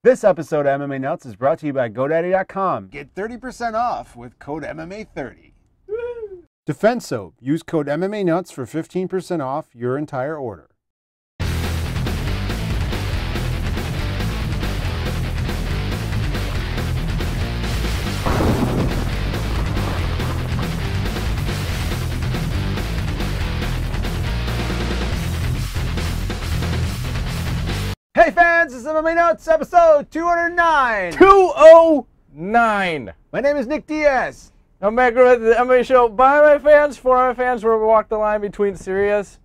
This episode of MMA Nuts is brought to you by GoDaddy.com. Get 30% off with code MMA30. Woo! Defense Soap. Use code MMA Nuts for 15% off your entire order. Hey fans, this is MMA Nuts, episode 209. 209. My name is Nick Diaz. I'm back with the MMA show by my fans, for my fans, where we walk the line between serious,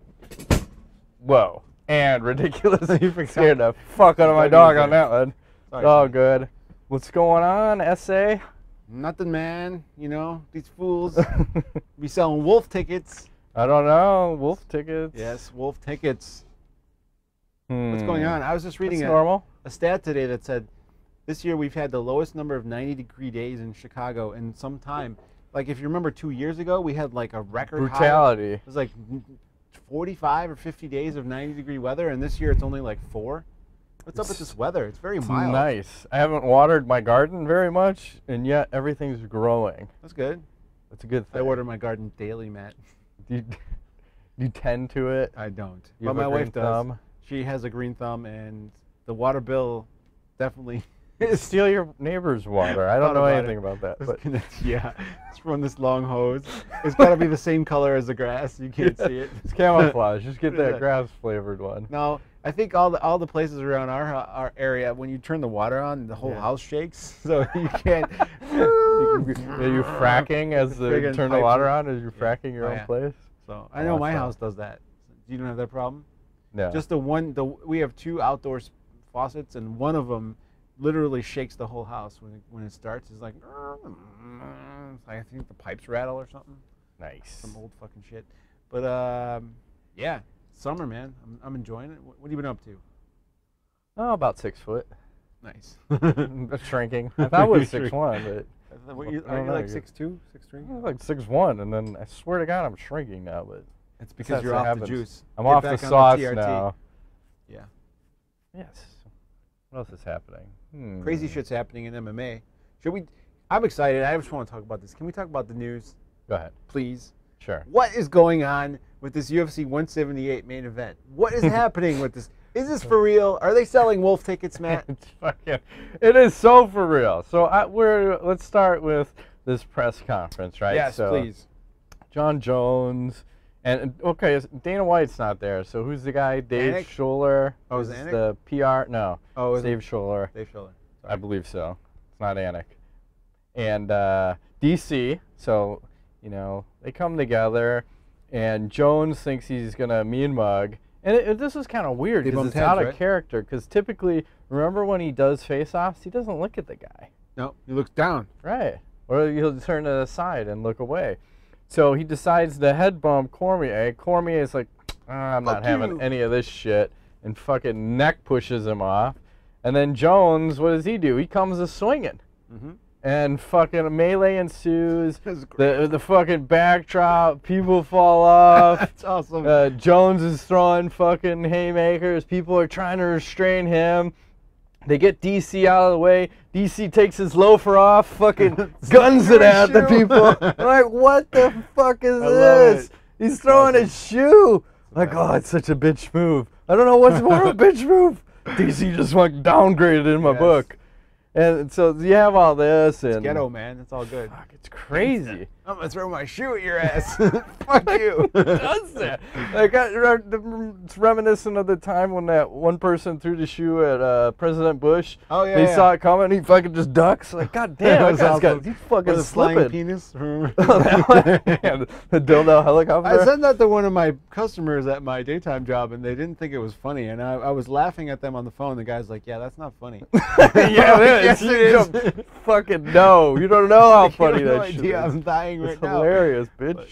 whoa, and ridiculous. You scared the fuck out of my dog on that one. Sorry, oh, good. What's going on, SA? Nothing, man. You know, these fools be selling wolf tickets. I don't know. Wolf tickets. Yes, wolf tickets. What's going on? I was just reading a stat today that said this year we've had the lowest number of 90-degree days in Chicago in some time. Like, if you remember 2 years ago, we had like a record brutality. It was like 45 or 50 days of 90-degree weather, and this year it's only like 4. What's up with this weather? It's very mild. Nice. I haven't watered my garden very much, and yet everything's growing. That's good. That's a good thing. I water my garden daily, Matt. Do you tend to it? I don't. You but my wife does. Thumb? She has a green thumb, and the water bill definitely steal your neighbor's water. I don't know anything about that. But yeah, it's from this long hose. It's got to be the same color as the grass. You can't see it. It's camouflage. Just get that grass flavored one. No, I think all the places around our area, when you turn the water on, the whole house shakes, so you can't. Are you fracking as you turn the water on? As you're fracking your own place? So I know my house does that. You don't have that problem? No. Just we have 2 outdoor faucets, and one of them literally shakes the whole house when it starts. It's like, I think the pipes rattle or something. Nice. Some old fucking shit. But yeah, summer, man. I'm enjoying it. What have you been up to? Oh, about 6 foot. Nice. Shrinking. I thought it was 6'1", but are you like 6'2", 6'3"? I'm like 6'1", and then I swear to God I'm shrinking now, but. It's because you're off the juice. I'm off the sauce now. Yeah. Yes. What else is happening? Crazy shit's happening in MMA. I'm excited. I just want to talk about this. Can we talk about the news? Go ahead. Please. Sure. What is going on with this UFC 178 main event? What is happening with this? Is this for real? Are they selling wolf tickets, Matt? It is so for real. So let's start with this press conference, right? Yes, please. John Jones. And, okay, Dana White's not there, so who's the guy? Dave Scholler. Oh, is it Anik? The PR? No. Oh, it's Dave Scholler. Dave Scholler. Sorry. I believe so. It's not Anik. And DC, so, you know, they come together, and Jones thinks he's going to mean mug. And this is kind of weird because it's out of character, because typically, remember when he does face-offs, he doesn't look at the guy. No, he looks down. Right. Or he'll turn to the side and look away. So he decides to head bump Cormier. Cormier is like, I'm not having any of this shit, and fucking neck pushes him off. And then Jones, what does he do? He comes a swinging. And fucking melee ensues. The fucking backdrop, people fall off. That's awesome. Jones is throwing fucking haymakers. People are trying to restrain him. They get DC out of the way. DC takes his loafer off, fucking guns it at the people. I'm like, what the fuck is this? He's throwing his shoe. Like, oh, it's such a bitch move. I don't know what's more of a bitch move. DC just like downgraded in my book. And so you have all this. And it's ghetto, man. It's all good. Fuck, it's crazy. I'm going to throw my shoe at your ass. Fuck you. Who does that? Like, it's reminiscent of the time when that one person threw the shoe at President Bush. Oh, yeah. They saw it coming, he fucking just ducks. Like, God damn, he's fucking slipping. Penis. The dildo helicopter. I said that to one of my customers at my daytime job, and they didn't think it was funny. And I was laughing at them on the phone. The guy's like, yeah, that's not funny. Yeah, it is. Yes, it is. Fucking no. You don't know how funny that shit is. I'm dying right now. It's hilarious, bitch. But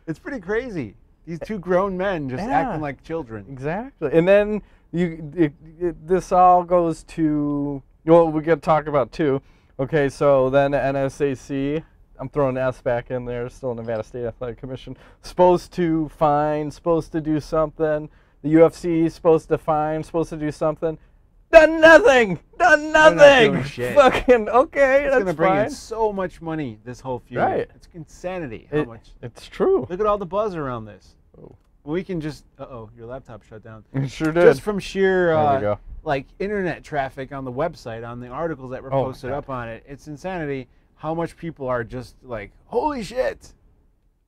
it's pretty crazy. These 2 grown men just acting like children. Exactly. And then this all goes to, well, we got to talk about 2. Okay, so then the NSAC, I'm throwing S back in there, still Nevada State Athletic Commission, supposed to fine, supposed to do something. The UFC is supposed to fine, supposed to do something. Done nothing. Done nothing. They're not doing shit. Fucking okay. It's that's gonna bring fine. in so much money. This whole feud. Right. It's insanity. How much? It's true. Look at all the buzz around this. Oh. We can just. Your laptop shut down. It sure did. Just from sheer There we go. like internet traffic on the website, on the articles that were posted up on it. It's insanity how much people are just like, holy shit.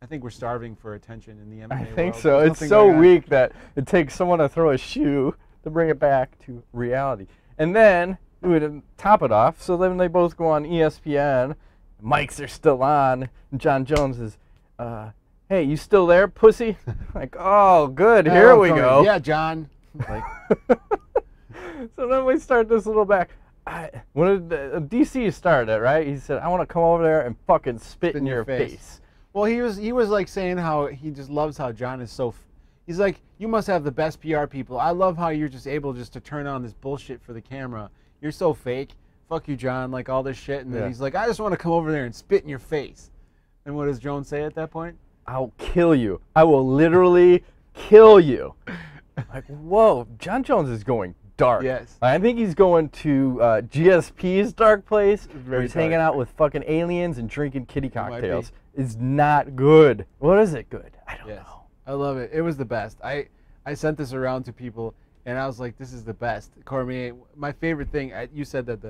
I think we're starving for attention in the MMA I think world. so. There's It's nothing so going on. weak that it takes someone to throw a shoe to bring it back to reality. And then we would top it off. So then they both go on ESPN. Mics are still on. And John Jones is, hey, you still there, pussy? Like, oh, good. Here we go. Yeah, John. Like, so then we start this little back. When DC started, right? He said, I want to come over there and fucking spit in your face. Well, he was like saying how he just loves how John is so. He's like, you must have the best PR people. I love how you're just able just to turn on this bullshit for the camera. You're so fake. Fuck you, John. Like all this shit. And then he's like, I just want to come over there and spit in your face. And what does Jones say at that point? I'll kill you. I will literally kill you. Like, whoa, John Jones is going dark. Yes. I think he's going to GSP's dark place where he's dark. hanging out with fucking aliens and drinking kitty cocktails. It's not good. What is it good? I don't know. I love it. It was the best. I sent this around to people, and I was like, this is the best. Cormier, my favorite thing, you said that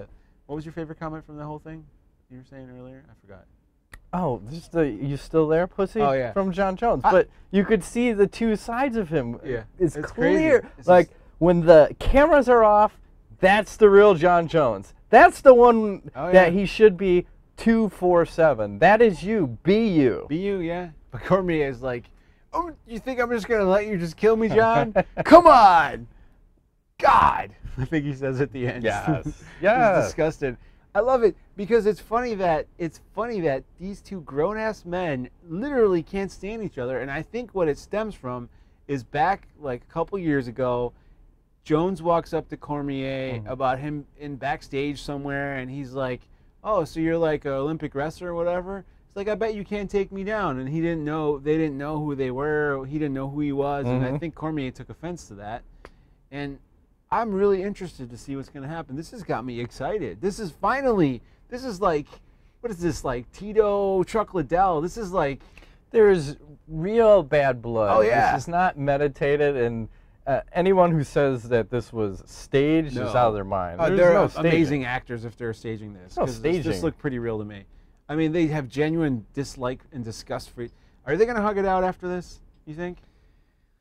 what was your favorite comment from the whole thing you were saying earlier? I forgot. Oh, just you still there, pussy? Oh, yeah. From John Jones. But you could see the two sides of him. Yeah. It's clear. Crazy. Like, when the cameras are off, that's the real John Jones. That's the one that he should be 247. That is you. Be you. Be you, yeah. But Cormier is like, oh, you think I'm just going to let you just kill me, John? Come on. God. I think he says at the end. Yes. He's disgusted. I love it because it's funny that these two grown-ass men literally can't stand each other. And I think what it stems from is back like a couple years ago, Jones walks up to Cormier about him in backstage somewhere, and he's like, oh, so you're like an Olympic wrestler or whatever? It's like, I bet you can't take me down. And they didn't know who they were. He didn't know who he was. And I think Cormier took offense to that. And I'm really interested to see what's going to happen. This has got me excited. This is like, what is this, like Tito, Chuck Liddell? This is like. There's real bad blood. Oh, yeah. This is not meditated, and anyone who says that this was staged is out of their mind. They're no amazing actors if they're staging this. No staging. This looked pretty real to me. I mean, they have genuine dislike and disgust for. Are they going to hug it out after this, you think?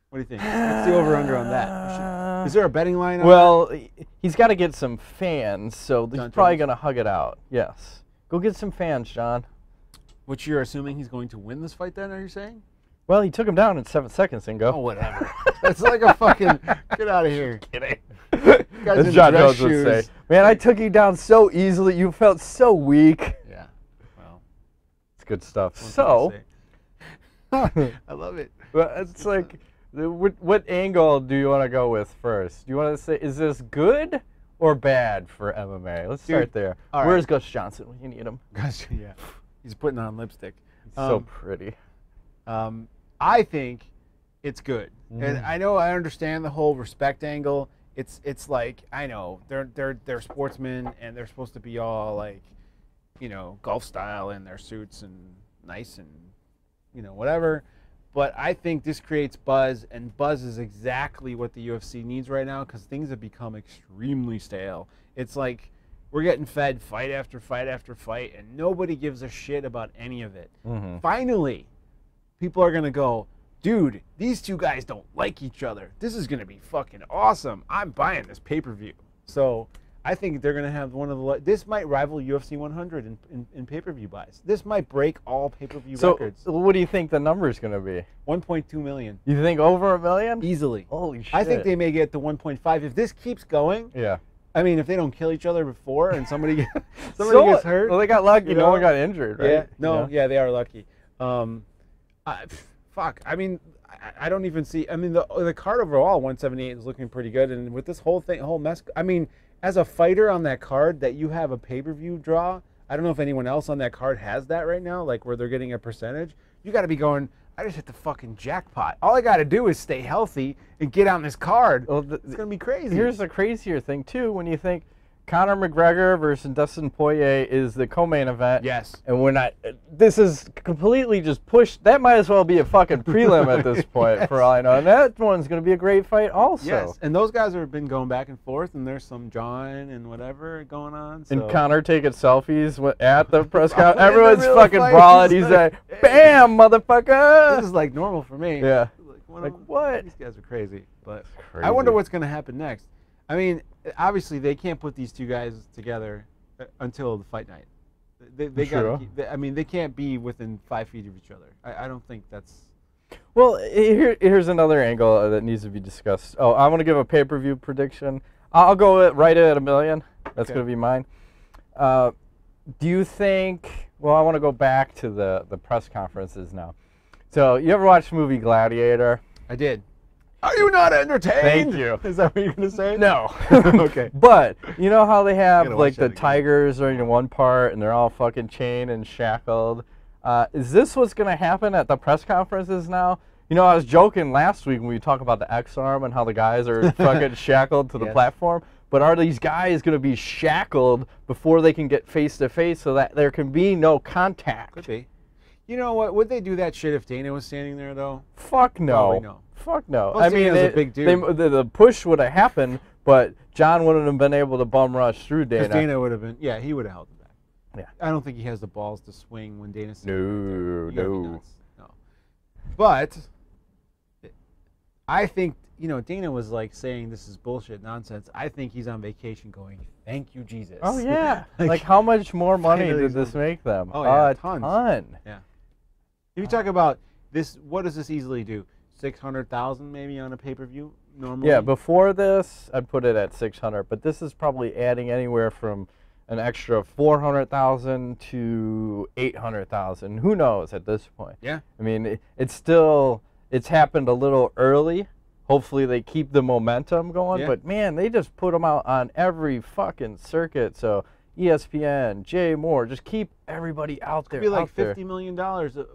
What do you think? What's the over-under on that? Is there a betting line on that? He's got to get some fans, so he's probably Jones? going to hug it out. Yes. Go get some fans, John. Which you're assuming he's going to win this fight then, are you saying? Well, he took him down in 7 seconds and go. Oh, whatever. That's like a fucking, get out of here. Kidding. As John Jones would say, man, I took you down so easily. You felt so weak. Yeah. Well. It's good stuff. So. I love it. Well, it's like, what angle do you want to go with first? Do you want to say, is this good or bad for MMA? Let's start there. Where's Gus Johnson when you need him? Gus, yeah. He's putting on lipstick. He's so pretty. I think it's good, and I understand the whole respect angle. It's like, I know they're sportsmen and they're supposed to be all like, golf style in their suits and nice and whatever. But I think this creates buzz, and buzz is exactly what the UFC needs right now because things have become extremely stale. It's like we're getting fed fight after fight after fight, and nobody gives a shit about any of it. Finally, people are going to go, dude, these two guys don't like each other. This is going to be fucking awesome. I'm buying this pay-per-view. So I think they're going to have one of the... This might rival UFC 100 in pay-per-view buys. This might break all pay-per-view records. So what do you think the number is going to be? 1.2 million. You think over 1 million? Easily. Holy shit. I think they may get to 1.5. If this keeps going... Yeah. I mean, if they don't kill each other before and somebody gets hurt... Well, they got lucky. No one got injured, right? Yeah. No, yeah, they are lucky. Fuck. I mean... I don't even see. I mean, the card overall, 178 is looking pretty good, and with this whole mess. I mean, as a fighter on that card, that you have a pay-per-view draw. I don't know if anyone else on that card has that right now, like where they're getting a percentage. You got to be going, I just hit the fucking jackpot. All I got to do is stay healthy and get on this card. Well, it's going to be crazy. Here's the crazier thing, too, when you think Conor McGregor versus Dustin Poirier is the co-main event. Yes. And we're not, this is completely just pushed. That might as well be a fucking prelim at this point, yes. For all I know. And that one's going to be a great fight also. Yes. And those guys have been going back and forth, and there's some jawing and whatever going on. So. And Conor taking selfies at the press conference. Everyone's fucking brawling. He's like, bam, motherfucker. This is like normal for me. Yeah. Like what? These guys are crazy. But I wonder what's going to happen next. I mean, obviously they can't put these two guys together until the fight night. They got. I mean, they can't be within 5 feet of each other. I don't think that's. Well, here's another angle that needs to be discussed. Oh, I want to give a pay-per-view prediction. I'll go right at $1 million. That's going to be mine. Do you think? Well, I want to go back to the press conferences now. So, you ever watch the movie Gladiator? I did. Are you not entertained? Thank you. Is that what you're going to say? No. Okay. But you know how they have like the tigers are in one part and they're all fucking chained and shackled? Is this what's going to happen at the press conferences now? You know, I was joking last week when we talked about the X-Arm and how the guys are fucking shackled to the platform. But are these guys going to be shackled before they can get face-to-face so that there can be no contact? Could be. You know what? Would they do that shit if Dana was standing there, though? Fuck no. Probably no. Fuck no. Well, I mean, a big dude. The push would have happened, but John wouldn't have been able to bum rush through Dana. Because Dana would have been, yeah, he would have held him back. Yeah. I don't think he has the balls to swing when Dana's No. No. But I think, you know, Dana was like saying this is bullshit nonsense. I think he's on vacation going, thank you, Jesus. Oh, yeah. like how much more money did this make them? Oh, yeah, a ton. Yeah. If you talk about this, what does this easily do? 600,000 maybe on a pay-per-view normally? Yeah, before this, I'd put it at 600, but this is probably adding anywhere from an extra 400,000 to 800,000. Who knows at this point? Yeah. I mean, it's happened a little early. Hopefully they keep the momentum going, but man, they just put them out on every fucking circuit. So ESPN, Jay Moore, just keep everybody out there. It could be like $50 million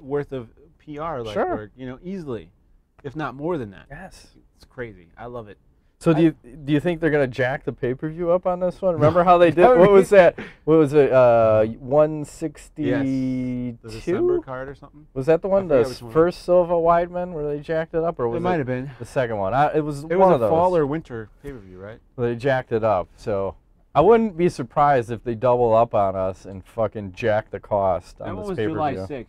worth of PR, like work, you know, easily. If not more than that. Yes. It's crazy. I love it. So do you think they're going to jack the pay-per-view up on this one? Remember how they did? What was that? What was it? 162? Yes. The December card or something? Was that the one? The first Silva Weidman where they jacked it up? Or was it might have been. The second one. It was one of those. A fall or winter pay-per-view, right? They jacked it up. So I wouldn't be surprised if they double up on us and fucking jack the cost on this pay-per-view. That was July 6th.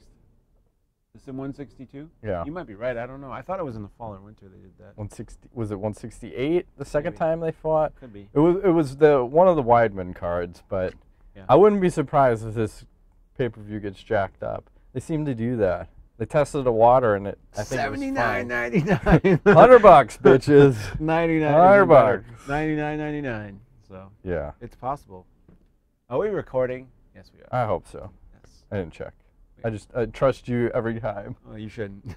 Is it 162? Yeah. You might be right. I don't know. I thought it was in the fall or winter they did that. 160. Was it 168 the second time they fought? Could be. It was the one of the Weidman cards, but I wouldn't be surprised if this pay-per-view gets jacked up. They seem to do that. They tested the water and it. I think $79.99. $100, bitches. $99. $99.99. So yeah, it's possible. Are we recording? Yes, we are. I hope so. Yes. I didn't check. I trust you every time. Oh, you shouldn't.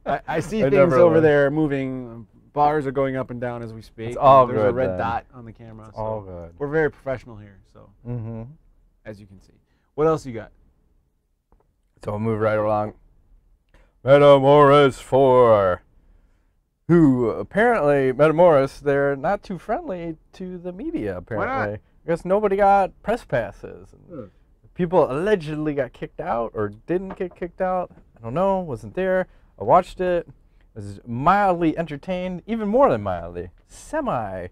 I see things over there moving. Bars are going up and down as we speak. It's all There's good. There's a red dot on the camera. It's all good. We're very professional here, so as you can see. What else you got? So we'll move right along. Metamoris 4. Who apparently, Metamoris, they're not too friendly to the media, apparently. Why not? I guess nobody got press passes. People allegedly got kicked out or didn't get kicked out. I don't know. Wasn't there. I watched it. Was mildly entertained. Even more than mildly. Semi.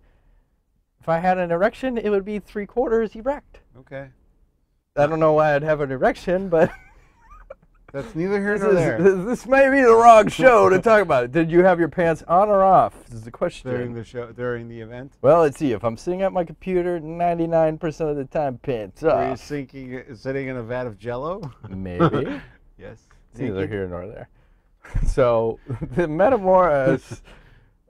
If I had an erection, it would be 3/4 erect. Okay. I don't know why I'd have an erection, but... That's neither here nor there. This may be the wrong show to talk about it. Did you have your pants on or off? This is the question. During the show, during the event? Well, let's see. If I'm sitting at my computer, 99% of the time, pants off. Were you sitting in a vat of Jell-O? Maybe. Yes. It's neither here nor there. So, the Metamoris,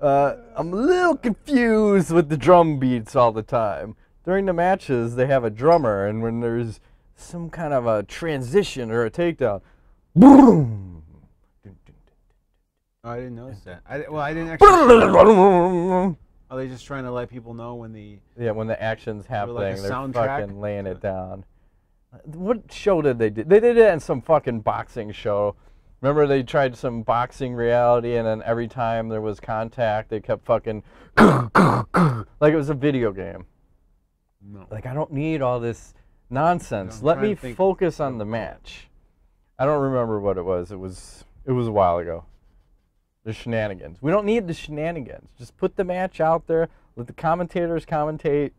I'm a little confused with the drum beats all the time. During the matches, they have a drummer, and when there's some kind of a transition or a takedown, boom. Oh, I didn't notice that. I didn't actually. Are they just trying to let people know when the? Yeah, when the action's happening, like they're soundtrack? fucking laying it down. What show did they do? They did it in some fucking boxing show. Remember they tried some boxing reality, and then every time there was contact, they kept fucking like it was a video game. No. Like, I don't need all this nonsense. Let me focus on the match. I don't remember what it was. It was a while ago. The shenanigans. We don't need the shenanigans. Just put the match out there. Let the commentators commentate.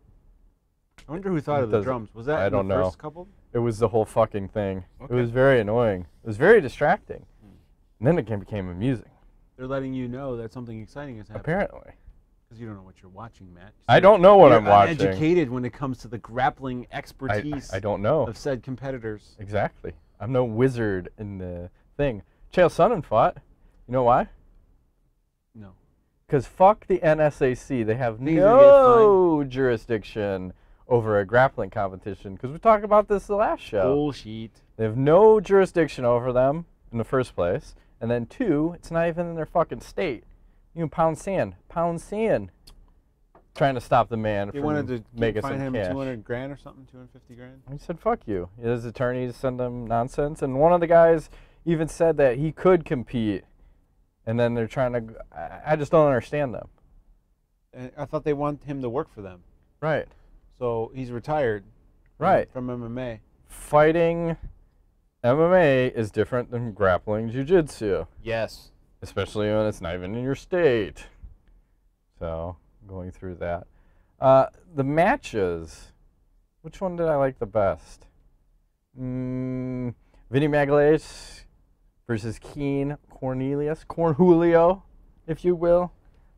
I wonder who thought of the drums. Was that the first couple? It was the whole fucking thing. Okay. It was very annoying. It was very distracting. And then it became amusing. They're letting you know that something exciting is happening. Apparently. Because you don't know what you're watching, Matt. I don't know what I'm watching. You're uneducated when it comes to the grappling expertise I don't know. of said competitors. Exactly. I'm no wizard in the thing. Chael Sonnen fought. You know why? No. Because fuck the NSAC. They have no jurisdiction over a grappling competition. Because we talked about this the last show. Bullshit. They have no jurisdiction over them in the first place. And then 2, it's not even in their fucking state. You can pound sand. Trying to stop the man from making some cash. Fine him 200 grand or something, 250 grand? He said, fuck you. His attorneys send him nonsense. And one of the guys even said that he could compete. And then they're trying to... I just don't understand them. And I thought they want him to work for them. Right. So he's retired. Right. From MMA. Fighting MMA is different than grappling jiu-jitsu. Yes. Especially when it's not even in your state. So, going through that. The matches. Which one did I like the best? Vinny Magalhaes versus Cornelio, if you will.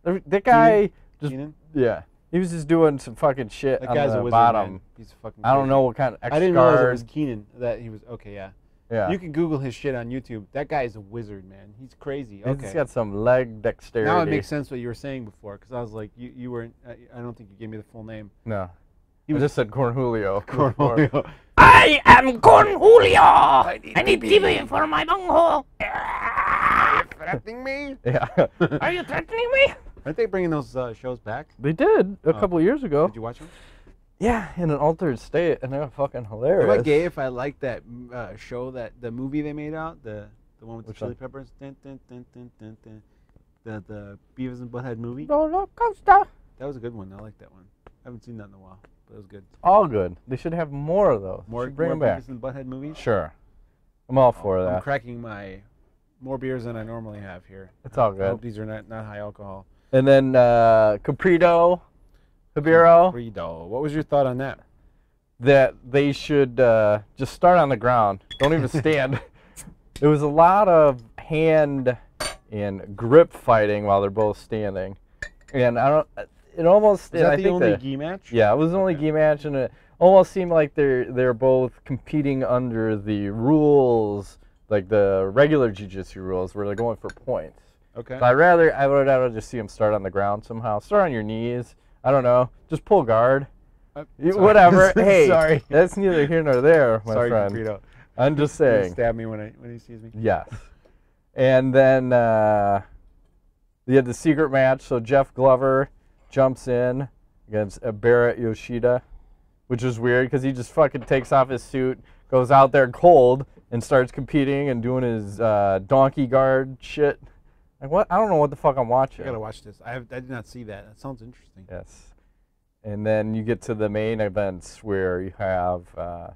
That guy Keenan? Yeah. He was just doing some fucking shit on the wizard, bottom. Man. He's fucking I don't know what kind of X I didn't realize it was Keenan. That he was okay. Yeah. Yeah. You can Google his shit on YouTube. That guy is a wizard, man. He's crazy. Okay. He's got some leg dexterity. Now it makes sense what you were saying before, because I was like, you weren't. I don't think you gave me the full name. No. I just said Cornelio. Cornelio. I am Cornelio. I need TV for my bunghole. Are you threatening me? Yeah. Are you threatening me? Aren't they bringing those shows back? They did a couple of years ago. Did you watch them? Yeah, in an altered state, and they're fucking hilarious. Am I gay if I like that show, the movie they made out, the one with the Chili Peppers, the Beavis and Butthead movie? Roller coaster. That was a good one. I like that one. I haven't seen that in a while, but it was good. All good. They should have more of those. Bring them back. Beavis and Butthead movies? Sure. I'm all for that. I'm cracking more beers than I normally have here. It's all good. I hope these are not high alcohol. And then Caprito, Habiro. What was your thought on that? That they should just start on the ground. Don't even stand. There was a lot of hand and grip fighting while they're both standing. And I don't... It almost... Was that the only gi match? Yeah, it was the only gi match, and it almost seemed like they're both competing under the rules, like the regular jiu-jitsu rules, where they're going for points. Okay. So I would rather just see them start on the ground somehow. Start on your knees. I don't know. Just pull guard. Whatever. Hey, sorry. That's neither here nor there, my friend. Caprito. I'm just saying. He'll stab me when he sees me. Yes. And then you had the secret match. So Jeff Glover jumps in against Barrett Yoshida, which is weird because he just fucking takes off his suit, goes out there cold, and starts competing and doing his donkey guard shit. Like what? I don't know what the fuck I'm watching. I gotta watch this. I did not see that. That sounds interesting. Yes. And then you get to the main events where you have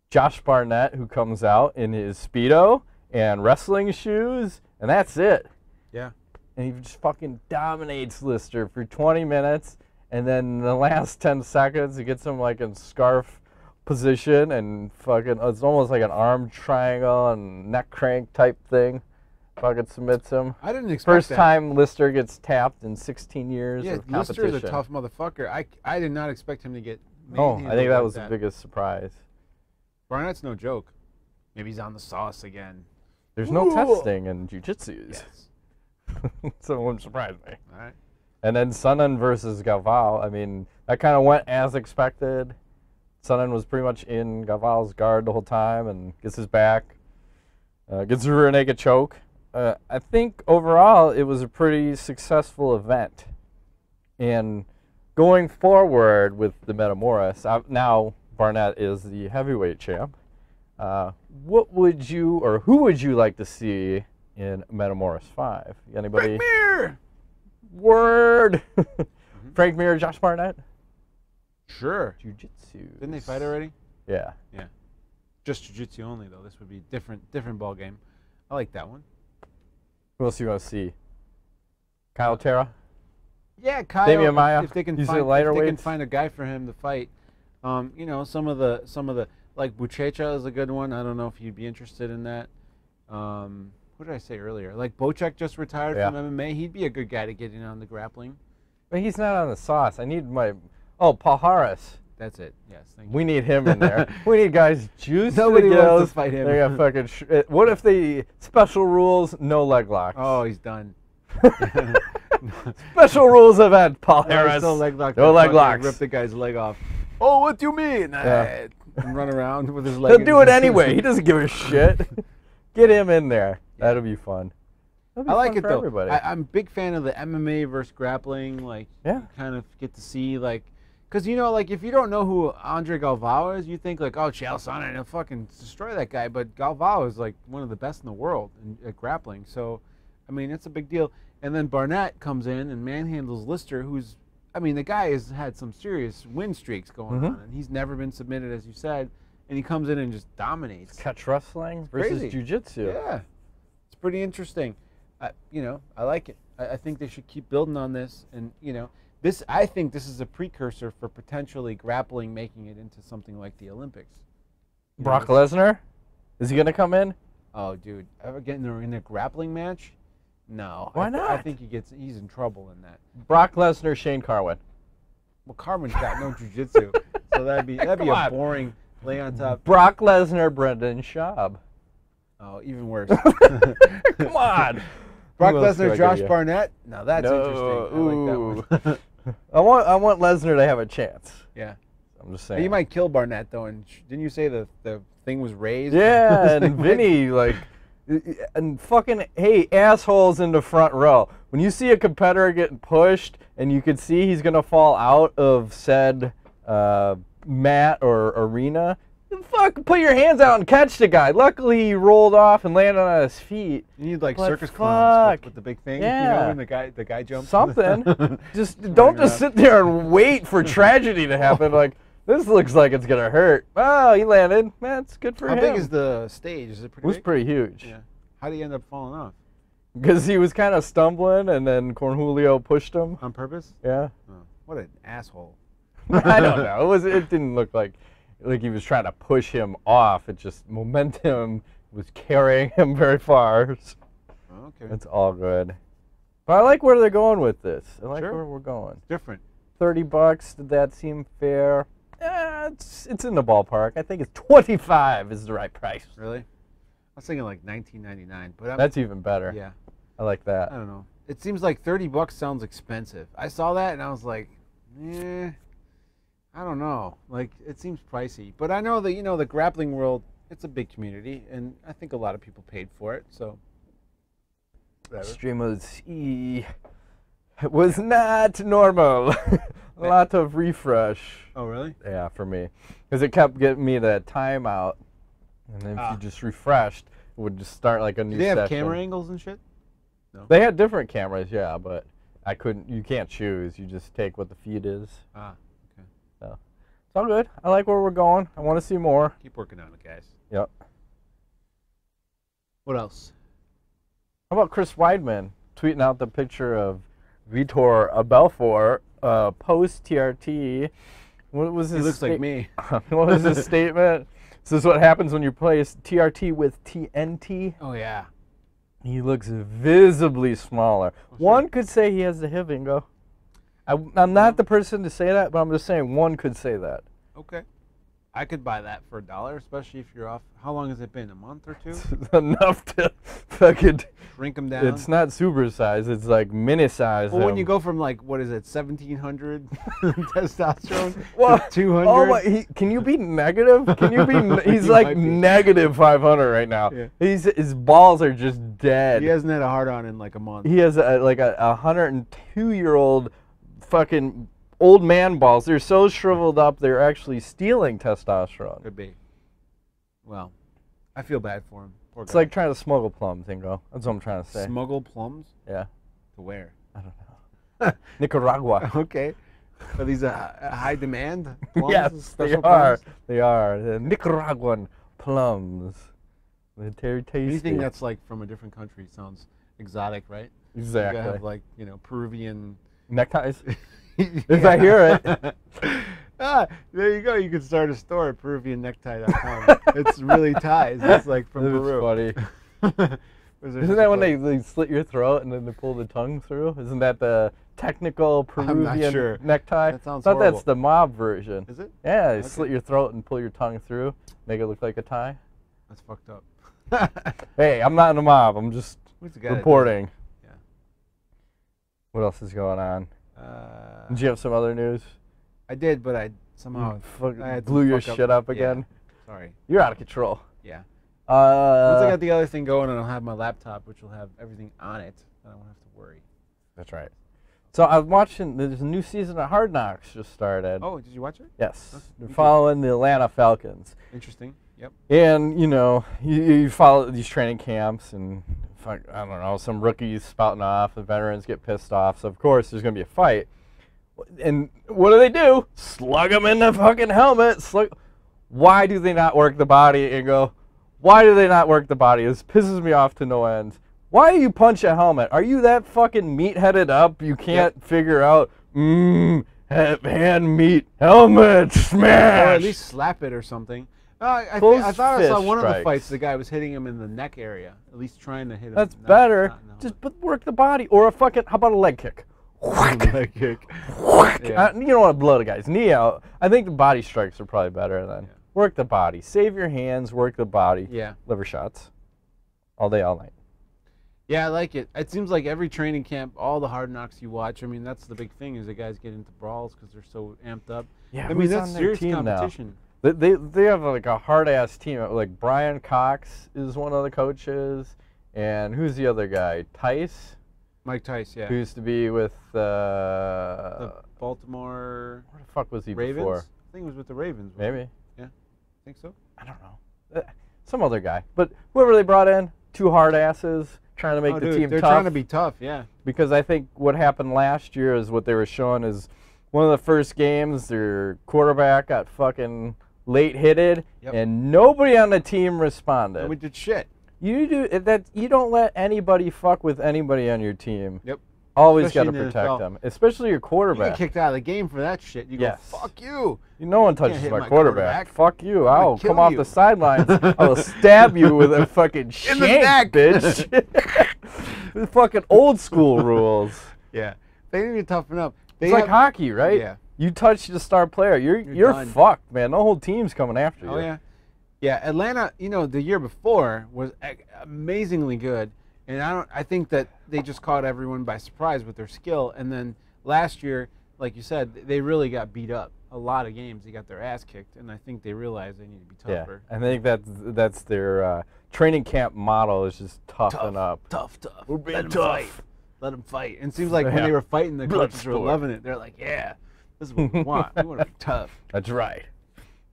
Josh Barnett, who comes out in his Speedo and wrestling shoes, and that's it. Yeah. And he just fucking dominates Lister for 20 minutes, and then in the last 10 seconds, he gets him like in scarf position and fucking, it's almost like an arm triangle and neck crank type thing. Fucking submits him. I didn't expect First time Lister gets tapped in 16 years of competition. Lister is a tough motherfucker. I did not expect him to get manhandled. I think that was the biggest surprise. Barnett's no joke. Maybe he's on the sauce again. There's no testing in jiu-jitsu. Yes. So it wouldn't surprise me. All right. And then Sonnen versus Galval. I mean, that kind of went as expected. Sonnen was pretty much in Galval's guard the whole time and gets his back. Gets a rear naked choke. I think overall it was a pretty successful event. And going forward with the Metamoris, now Barnett is the heavyweight champ. What would you, or who would you like to see in Metamoris 5? Anybody? Frank Mir! Word! Frank Mir, Josh Barnett? Sure. Jiu-Jitsu. Didn't they fight already? Yeah. Yeah. Just jiu-jitsu only, though. This would be different ball game. I like that one. Who else do you want to see? Kyle Terra? Yeah, Kyle. Damian Maia? If they can He's find, a lighter if they can weight? find a guy for him to fight, you know, some of the like Buchecha is a good one. I don't know if you'd be interested in that. What did I say earlier? Like Bocek just retired from MMA. He'd be a good guy to get in on the grappling. But he's not on the sauce. I need my... Oh, Paul Harris. That's it. Yes, thank you. We need him in there. We need guys juice. Nobody wants to fight him. They got fucking... what if the special rules, no leg locks? Oh, he's done. Special rules event, Paul Harris. No leg locks. No leg locks. Rip the guy's leg off. Oh, what do you mean? Yeah. And run around with his leg. He'll do it anyway. He doesn't give a shit. Get him in there. Yeah. That'll be fun. That'll be I like fun it for though. Everybody. I'm a big fan of the MMA versus grappling. Like, you kind of get to see like, because you know, like if you don't know who Andre Galvao is, you think like, oh, Chael Sonnen, he'll fucking destroy that guy. But Galvao is like one of the best in the world at grappling. So, I mean, it's a big deal. And then Barnett comes in and manhandles Lister, who's, I mean, the guy has had some serious win streaks going on, and he's never been submitted, as you said. And he comes in and just dominates. Catch wrestling versus jiu-jitsu. Yeah, it's pretty interesting. You know, I like it. I think they should keep building on this. And you know, I think this is a precursor for potentially grappling making it into something like the Olympics. Brock Lesnar, is he gonna come in? Oh, dude, ever get in a grappling match? No. Why not? I think he's in trouble in that. Brock Lesnar, Shane Carwin. Well, Carwin's got no jiu-jitsu, so that'd be a boring lay on top. Brock Lesnar, Brendan Schaub. Oh, even worse. Come on. Brock Lesnar, Josh Barnett. Now that's interesting. I like that one. I want Lesnar to have a chance. Yeah. I'm just saying. He might kill Barnett though, and didn't you say the thing was raised? Yeah, and Vinny like, and fucking hey assholes in the front row. When you see a competitor getting pushed, and you can see he's gonna fall out of said mat or arena, fuck, put your hands out and catch the guy. Luckily, he rolled off and landed on his feet. You need like circus clowns with the big thing. Yeah. You know, when the guy jumps. Something. Don't just sit there and wait for tragedy to happen. Like, this looks like it's gonna hurt. Oh, he landed. Man, it's good for him. How big is the stage? Is it pretty big? It was pretty huge. Yeah. How did he end up falling off? Because he was kind of stumbling, and then Cornholio pushed him. On purpose? Yeah. Oh, what an asshole. I don't know. It didn't look like he was trying to push him off. It just momentum was carrying him very far. Okay. It's all good. But I like where they're going with this. I like Sure. where we're going. It's different. $30, did that seem fair? It's in the ballpark. I think it's 25 is the right price. Really? I was thinking like $19.99, but That's even better. yeah. I like that. I don't know. It seems like $30 sounds expensive. I saw that and I was like, I don't know. Like, it seems pricey. But I know that, you know, the grappling world, it's a big community, and I think a lot of people paid for it, so whatever. Stream was not normal. A lot of refresh. Oh, really? Yeah, for me. Because it kept getting me that timeout. And then if you just refreshed, it would just start like a new Do they have session. camera angles and shit? No. They had different cameras, yeah, but you can't choose. You just take what the feed is. Ah, okay. So it's all good. I like where we're going. I want to see more. Keep working on it, guys. Yep. What else? How about Chris Weidman tweeting out the picture of Vitor Belfort post TRT? What was his He looks like me. What was his statement? This is what happens when you play TRT with TNT. Oh, yeah. He looks visibly smaller. Oh, One could say he has the Hivingo. I'm not the person to say that, but I'm just saying one could say that. Okay. I could buy that for $1, especially if you're off. How long has it been? A month or two? Enough to fucking Shrink them down? It's not super size. It's like mini size. Well, when you go from like, what is it, 1,700 testosterone Well, to 200? Oh my! Can you be negative? Can you be? He's like negative 500 right now. Yeah. His balls are just dead. He hasn't had a hard on in like a month. He has like a 102-year-old fucking old man balls. They're so shriveled up. They're actually stealing testosterone. Could be. Well, I feel bad for him. Poor It's guy. like trying to smuggle plums, Ingo. That's what I'm trying to say. Smuggle plums? Yeah. To where? I don't know. Nicaragua. Okay. Are these a high demand plums? Yes, they are. They are. The Nicaraguan plums. They're tasty. Anything that's like from a different country sounds exotic, right? Exactly. You have like, you know, Peruvian neckties. If I hear it. There you go. You could start a store at PeruvianNecktie.com. It's really ties. It's like from Peru. That's funny. Isn't that when they slit your throat and then they pull the tongue through? Isn't that the technical Peruvian necktie? That sounds I thought horrible. that's the mob version. Is it? Yeah, they slit your throat and pull your tongue through, make it look like a tie. That's fucked up. Hey, I'm not in the mob. I'm just reporting. Yeah. What else is going on? Did you have some other news? I did, but I somehow blew your shit up again. Yeah. Sorry. You're out of control. Yeah. Once I Once got the other thing going, and I'll have my laptop, which will have everything on it, then I won't have to worry. That's right. So I was watching. There's a new season of Hard Knocks just started. Oh, did you watch it? Yes. They're following the Atlanta Falcons. Interesting. Yep. And you know, you follow these training camps, and I don't know, some rookies spouting off, the veterans get pissed off. So of course there's gonna be a fight. And what do? Slug them in the fucking helmet. Why do they not work the body? And go, why do they not work the body? This pisses me off to no end. Why do you punch a helmet? Are you that fucking meat-headed up? You can't figure out, hand meat, helmet, smash! Or at least slap it or something. I thought I saw one of the fights, the guy was hitting him in the neck area. At least trying to hit him. That's better. Just work the body. Or how about a leg kick? Leg kick. Yeah. You don't want to blow the guy's knee out. I think the body strikes are probably better than work the body. Save your hands, work the body. Yeah. Liver shots. All day, all night. Yeah, I like it. It seems like every training camp, all the Hard Knocks you watch, I mean, that's the big thing is the guys get into brawls because they're so amped up. Yeah, I mean, that's serious competition. They have like a hard-ass team. Like Brian Cox is one of the coaches. And who's the other guy? Tice? Mike Tice, yeah. Who used to be with the Baltimore... Where the fuck was he Ravens? before? I think it was with the Ravens. Maybe. Yeah. Think so? I don't know. Some other guy. But whoever they brought in, two hard asses, trying to make the team they're tough. They're trying to be tough, yeah. Because I think what happened last year is what they were showing is one of the first games, their quarterback got fucking late hitted, and nobody on the team responded. And we did shit. You don't let anybody fuck with anybody on your team. Yep. Always got to protect them, especially your quarterback. You get kicked out of the game for that shit. You go, fuck you. No one touches my quarterback. Fuck you. I'll come off the sidelines. I will stab you with a fucking shank, bitch. The fucking old school rules. Yeah. They need to toughen up. It's like hockey, right? Yeah. You touch the star player, you're fucked, man. The whole team's coming after you. Oh, yeah. Yeah, Atlanta, you know, the year before was amazingly good. And I think that they just caught everyone by surprise with their skill. And then last year, like you said, they really got beat up. A lot of games, they got their ass kicked. And I think they realized they need to be tougher. Yeah, I think that's their training camp model is just toughen up. Tough. We're being tough. Fight. Let them fight. And it seems like when they were fighting, the coaches were loving it. They're like, yeah, this is what we want. We want to be tough. That's right.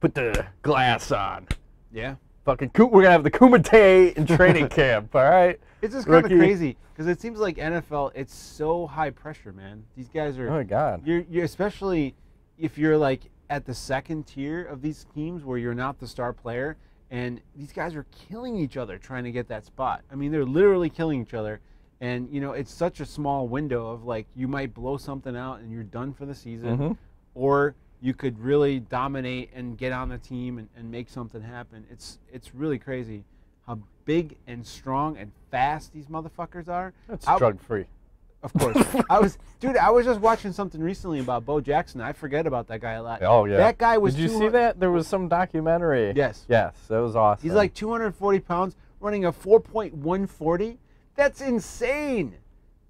Put the glass on. Yeah. Fucking we're going to have the Kumite in training camp, all right? It's just kind of crazy because it seems like NFL, it's so high pressure, man. These guys are... Oh, my God. You're especially if you're like at the second tier of these teams where you're not the star player, and these guys are killing each other trying to get that spot. I mean, they're literally killing each other. And, you know, it's such a small window of like you might blow something out and you're done for the season, or you could really dominate and get on the team and make something happen. It's really crazy how big and strong and fast these motherfuckers are. That's drug-free. Of course. I was just watching something recently about Bo Jackson. I forget about that guy a lot. Oh, yeah. That guy was... Did you see that? There was some documentary. Yes. Yes, that was awesome. He's like 240 pounds, running a 4.140. That's insane.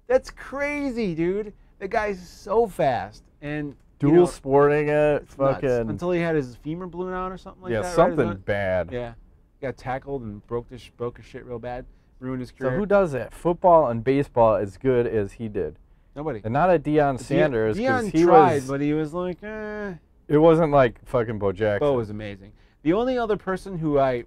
That's crazy, dude. The guy's so fast. And dual sporting it. Fucking nuts. Until he had his femur blown out or something like that. Yeah, something bad. Yeah. Got tackled and broke his shit real bad. Ruined his career. So who does that? Football and baseball as good as he did? Nobody. And not a Deion Sanders. Deion tried, but he was like, eh. It wasn't like fucking Bo Jackson. Bo was amazing. The only other person who I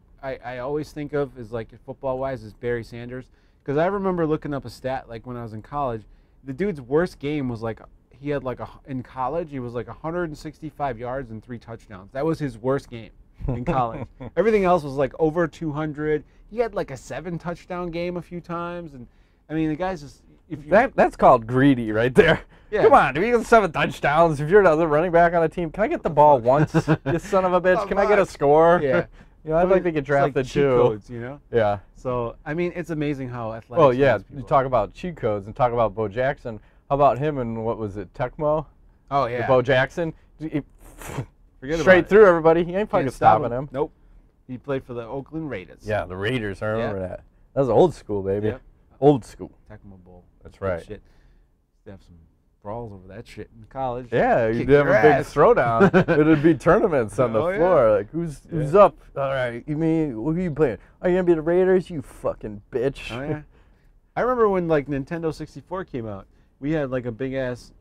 always think of is like football-wise is Barry Sanders, because I remember looking up a stat like when I was in college. The dude's worst game was like he had like in college he was like 165 yards and 3 touchdowns. That was his worst game in college. Everything else was like over 200. He had like a 7 touchdown game a few times, and I mean the guy's just that's called greedy right there. Yeah. Come on, if you get 7 touchdowns, if you're another running back on a team, can I get the ball once? You son of a bitch, can I get a score? Yeah. You know, I'd like to get drafted like cheat too. Codes, you know? Yeah. So, I mean, it's amazing how athletic. Well, yeah, you talk about cheat codes and talk about Bo Jackson. How about him and what was it, Tecmo? Oh, yeah. Bo Jackson. Forget straight through everybody. He ain't fucking stopping him. Nope. He played for the Oakland Raiders. Yeah, the Raiders. I remember that. That was old school, baby. Yep. Old school. Tecmo Bowl. That's right. Shit. They have some brawls over that shit in college. Yeah, you'd have a big throwdown. It'd be tournaments on the floor. Like, who's up? All right, you mean, who are you playing? Are you going to be the Raiders? You fucking bitch. Oh, yeah. I remember when, like, Nintendo 64 came out, we had, like, a big-ass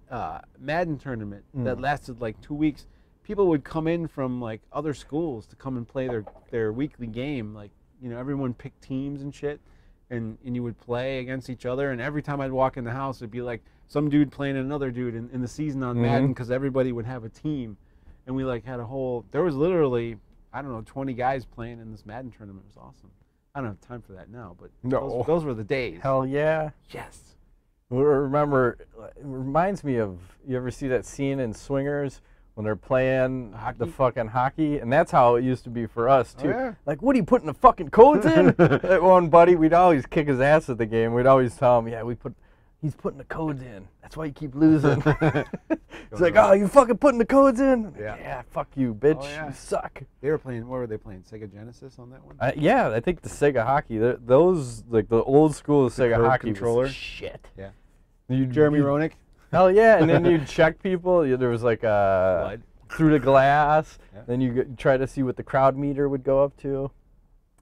Madden tournament that lasted, like, 2 weeks. People would come in from, like, other schools to come and play their weekly game. Like, you know, everyone picked teams and shit, and you would play against each other. And every time I'd walk in the house, it'd be like, some dude playing another dude in the season on Madden, because everybody would have a team. And we like had a whole, there was literally, I don't know, 20 guys playing in this Madden tournament. It was awesome. I don't have time for that now, but those were the days. Hell yeah. Yes. Remember, it reminds me of, you ever see that scene in Swingers when they're playing the fucking hockey? And that's how it used to be for us, too. Oh, yeah. Like, what are you putting the fucking codes in? That one buddy, we'd always kick his ass at the game. We'd always tell him, yeah, he's putting the codes in. That's why you keep losing. It's like, oh, you fucking putting the codes in? Yeah. Yeah, fuck you, bitch. Oh, yeah. You suck. They were playing, what were they playing? Sega Genesis on that one? Yeah, I think the Sega hockey. Those, like the old school Sega hockey controller. Shit. Yeah. Jeremy Roenick? Hell yeah. And then you'd check people. There was like a through the glass. Yeah. Then you try to see what the crowd meter would go up to.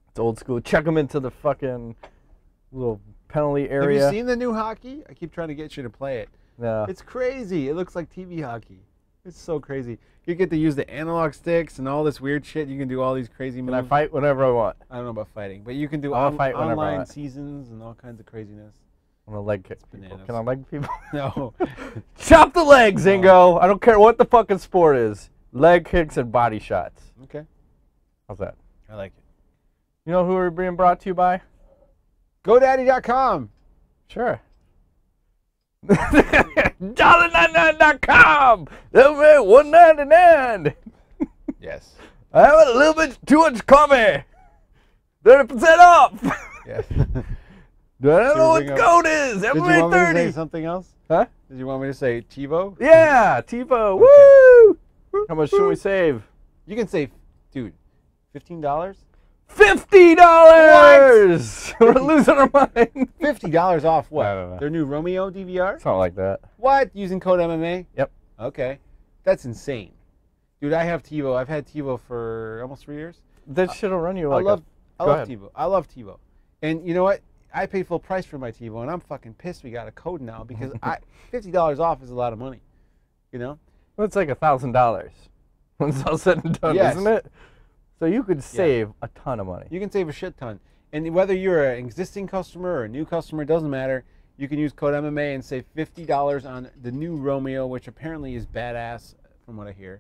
It's old school. Check them into the fucking little penalty area. Have you seen the new hockey? I keep trying to get you to play it. No. It's crazy. It looks like TV hockey. It's so crazy. You get to use the analog sticks and all this weird shit. You can do all these crazy moves. Can I fight whenever I want? I don't know about fighting, but you can do fight online seasons and all kinds of craziness. I'm gonna leg kick people. Can I leg people? No. Chop the legs, Zingo. I don't care what the fucking sport is. Leg kicks and body shots. Okay. How's that? I like it. You know who we're being brought to you by? GoDaddy.com. Sure. $1.99.com. $1.99. Yes. I have a little bit too much coffee. 30% off. Yes. I don't know what the code is. Did you want me to say something else? Huh? Did you want me to say TiVo? Yeah, TiVo. Okay. Woo! How much should we save? You can save, dude, $15? $50! We're losing our mind. $50 off what? I don't know. Their new Romeo DVR? Something like that. What? Using code MMA? Yep. Okay. That's insane. Dude, I have TiVo. I've had TiVo for almost 3 years. That shit'll run you like I love TiVo. I love TiVo. And you know what? I paid full price for my TiVo, and I'm fucking pissed we got a code now because $50 off is a lot of money. You know? Well, it's like $1,000 when it's all said and done, isn't it? So you could save a ton of money. You can save a shit ton. And whether you're an existing customer or a new customer, it doesn't matter. You can use code MMA and save $50 on the new Romeo, which apparently is badass from what I hear.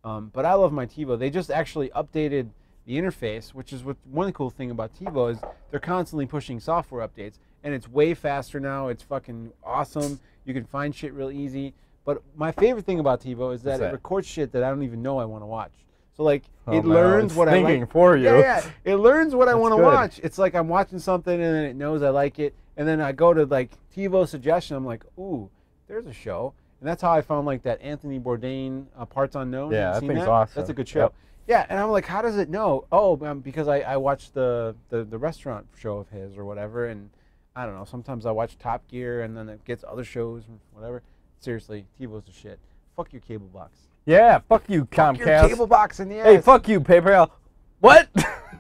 But I love my TiVo. They just actually updated the interface, which is one cool thing about TiVo is they're constantly pushing software updates. And it's way faster now. It's fucking awesome. You can find shit real easy. But my favorite thing about TiVo is that it records shit that I don't even know I want to watch. So like it learns what I like. Thinking for you. Yeah, it learns what I want to watch. It's like I'm watching something and then it knows I like it, and then I go to like TiVo suggestion. I'm like, ooh, there's a show, and that's how I found like that Anthony Bourdain Parts Unknown. Yeah, that thing's awesome. That's a good show. Yep. Yeah, and I'm like, how does it know? Oh, because I watched the restaurant show of his or whatever, and I don't know. Sometimes I watch Top Gear, and then it gets other shows or whatever. Seriously, TiVo's the shit. Fuck your cable box. Yeah, fuck you, Comcast. Fuck your cable box in the ass. Hey, fuck you, PayPal. What?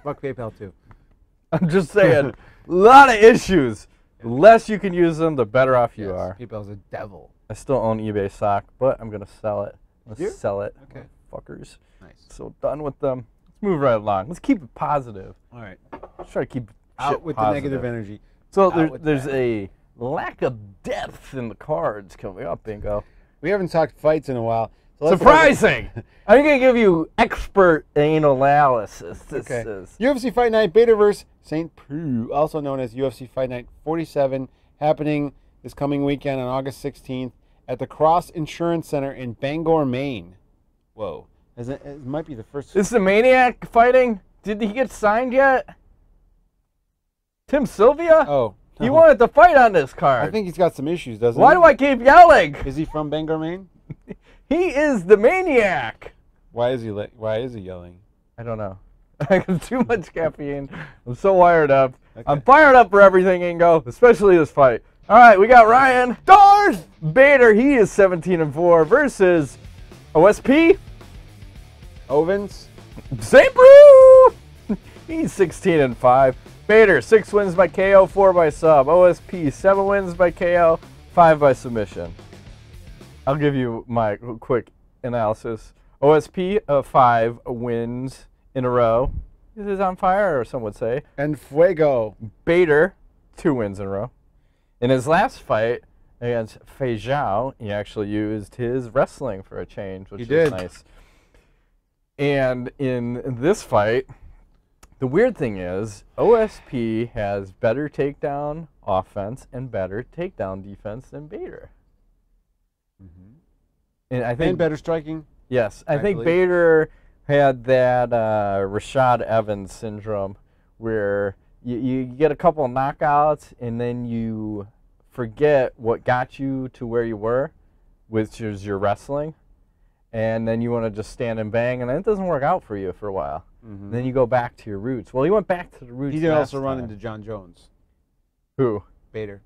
Fuck PayPal, too. I'm just saying, a lot of issues. The less you can use them, the better off you are. PayPal's a devil. I still own eBay stock, but I'm going to sell it. Let's sell it. Okay. motherfuckers. Nice. So done with them. Let's move right along. Let's keep it positive. All right. Let's try to keep Out shit with positive. the negative energy. So there's a lack of depth in the cards coming up, Bingo. We haven't talked fights in a while. So Surprising! I'm going to give you expert anal analysis. This is UFC Fight Night, Bader vs. St. Preux, also known as UFC Fight Night 47, happening this coming weekend on August 16th at the Cross Insurance Center in Bangor, Maine. Whoa. It might be the first... Is the Maniac fighting? Did he get signed yet? Tim Sylvia? Oh. He wanted to fight on this card. I think he's got some issues, doesn't he? Why do I keep yelling? Is he from Bangor, Maine? He is the Maniac. Why is he yelling? I don't know. I have too much caffeine. I'm so wired up. Okay. I'm fired up for everything, Ingo, especially this fight. All right, we got Ryan Darth Bader. He is 17-4 versus OSP. Ovens. St. Preux. He's 16-5. Bader, 6 wins by KO, 4 by sub. OSP, 7 wins by KO, 5 by submission. I'll give you my quick analysis. OSP, 5 wins in a row. This is on fire, or some would say. And Fuego. Bader, 2 wins in a row. In his last fight against Fei Zhao, he actually used his wrestling for a change, which is nice. And in this fight, the weird thing is, OSP has better takedown offense and better takedown defense than Bader. And I think And better striking. Yes, I think Bader had that Rashad Evans syndrome, where you get a couple of knockouts and then you forget what got you to where you were, which is your wrestling, and then you want to just stand and bang, and then it doesn't work out for you for a while. Then you go back to your roots. Well, he went back to the roots. He did also run into John Jones. Who? Bader.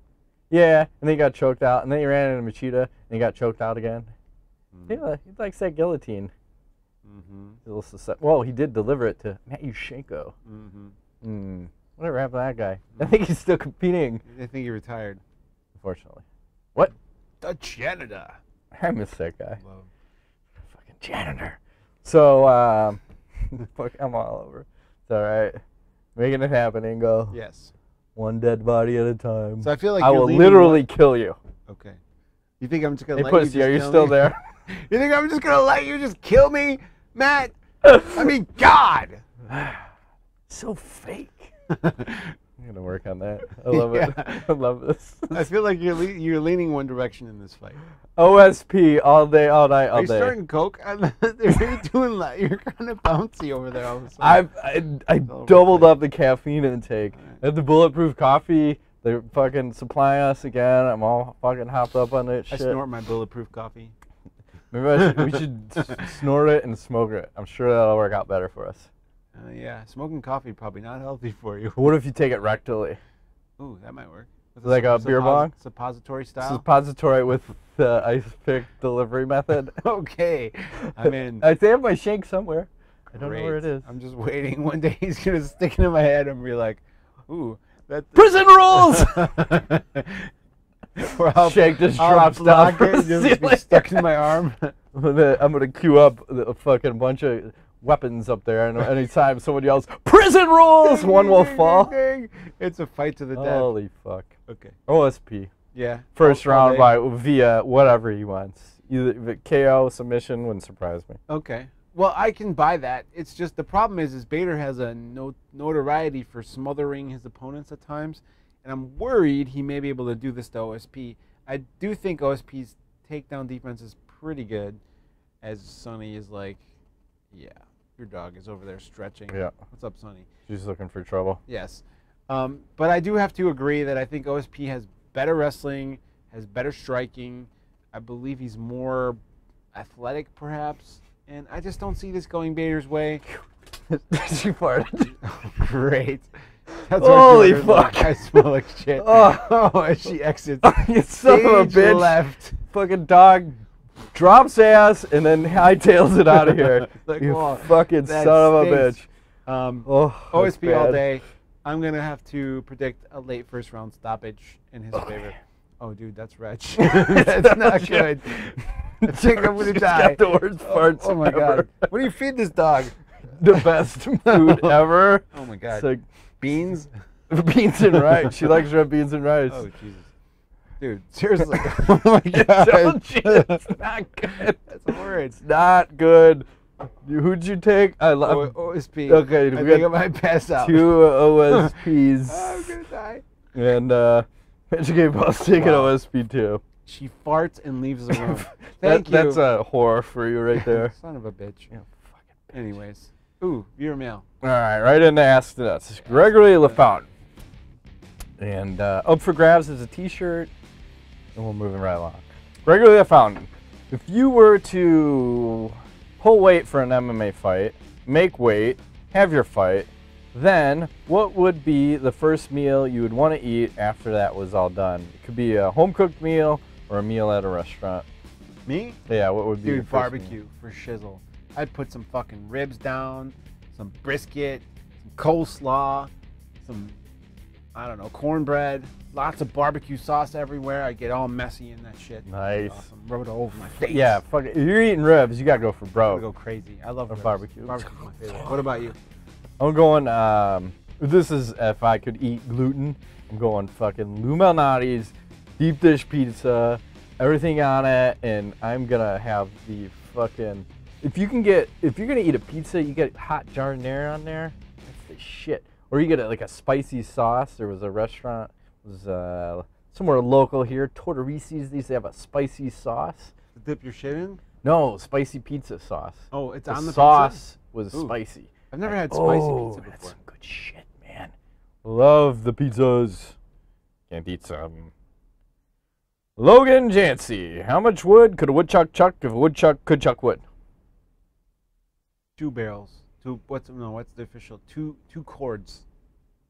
Yeah, and then he got choked out, and then he ran into Machida, and he got choked out again. He likes that guillotine. Well, he did deliver it to Matt Yushchenko. Whatever happened to that guy? I think he's still competing. I think he retired. Unfortunately. What? The janitor. I miss that guy. Fucking janitor. So, fuck, I'm all over. It's all right. Making it happen, Ingo. Yes. One dead body at a time. So I feel like I will literally kill you. Okay. You think I'm just gonna Hey, let Pussy, you? are you still there? You think I'm just gonna let you just kill me, Matt? I mean, God. So fake. I'm gonna work on that. I love it. I love this. I feel like you're leaning one direction in this fight. OSP all day, all night, all Are you day. starting coke? You're doing you're kind of bouncy over there all of a sudden. I doubled up the caffeine intake. I had the bulletproof coffee. They're fucking supplying us again. I'm all fucking hopped up on that shit. I snort my bulletproof coffee. Maybe we should snort it and smoke it. I'm sure that'll work out better for us. Yeah, smoking coffee probably not healthy for you. What if you take it rectally? Ooh, that might work. With like a beer bong? Suppository style? Suppository with the ice pick delivery method. Okay. I'm in. I have my shake somewhere. I don't know where it is. I'm just waiting. One day he's going to stick it in my head and be like, ooh. Prison rules! Shake just drops down from the just be stuck in my arm. I'm gonna queue up a fucking bunch of weapons up there, and anytime someone yells "prison rules," one will fall. It's a fight to the death. Holy fuck. Okay. OSP. Yeah. First round via whatever he wants. Either KO, submission wouldn't surprise me. Okay. Well, I can buy that. It's just the problem is Bader has a notoriety for smothering his opponents at times, and I'm worried he may be able to do this to OSP. I do think OSP's takedown defense is pretty good, as Sonny is like, yeah, your dog is over there stretching. Yeah. What's up, Sonny? She's looking for trouble. Yes. But I do have to agree that I think OSP has better wrestling, has better striking. I believe he's more athletic, perhaps. And I just don't see this going Bader's way. She farted. Great. That's Holy fuck. Like, I smell like shit. Oh, as she exits. You son of a bitch. Left. Fucking dog drops ass and then hightails it out of here. Like, you oh, fucking son of a bitch. OSP all day. I'm going to have to predict a late first round stoppage in his favor. Oh, dude, that's wretch. That's not good. I think I'm gonna die. Got the worst farts Oh my ever. god. What do you feed this dog? The best food ever. Oh my god. It's like beans? beans and rice. She likes red beans and rice. Oh Jesus. Dude, seriously. Oh my god. It's not good. That's a word. It's not good. Who'd you take? I love OSP. Okay, I we think I got might pass out. 2 OSPs. I'm gonna die. And Magic 8 Ball's taking OSP too. She farts and leaves the room. Thank you. That's a horror for you right there. Son of a bitch. Yeah, fucking bitch. Anyways. Ooh, viewer mail. All right, right into Ask the Nuts. Gregory LaFountain. And up for grabs is a t-shirt. And we're moving right along. Gregory LaFountain. If you were to pull weight for an MMA fight, make weight, have your fight, then what would be the first meal you would want to eat after that was all done? It could be a home-cooked meal or a meal at a restaurant. Me? Yeah, what would be Dude, your first barbecue meal? for shizzle. I'd put some fucking ribs down, some brisket, some coleslaw, some, I don't know, cornbread, lots of barbecue sauce everywhere. I get all messy in that shit. Nice. Awesome. Rub it all over my face. Yeah, fuck it. If you're eating ribs, you gotta go for I'm bro. gonna go crazy. I love ribs. barbecue. Barbecue's my favorite. What about you? I'm going, this is if I could eat gluten, I'm going fucking Lou Malnati's deep dish pizza, everything on it, and I'm gonna have the fucking, if you're gonna eat a pizza, you get hot jardinere on there, that's the shit. Or you get like a spicy sauce. There was a restaurant, it was somewhere local here, Tortorisi's, they used to have a spicy sauce. To dip your shit in? No, spicy pizza sauce. Oh, it's on the sauce was Ooh. spicy. I've never had spicy pizza That's before. some good shit, man. Love the pizzas. Can't eat some. Logan Jancy, how much wood could a woodchuck chuck if a woodchuck could chuck wood? 2 barrels. What's the official? Two cords.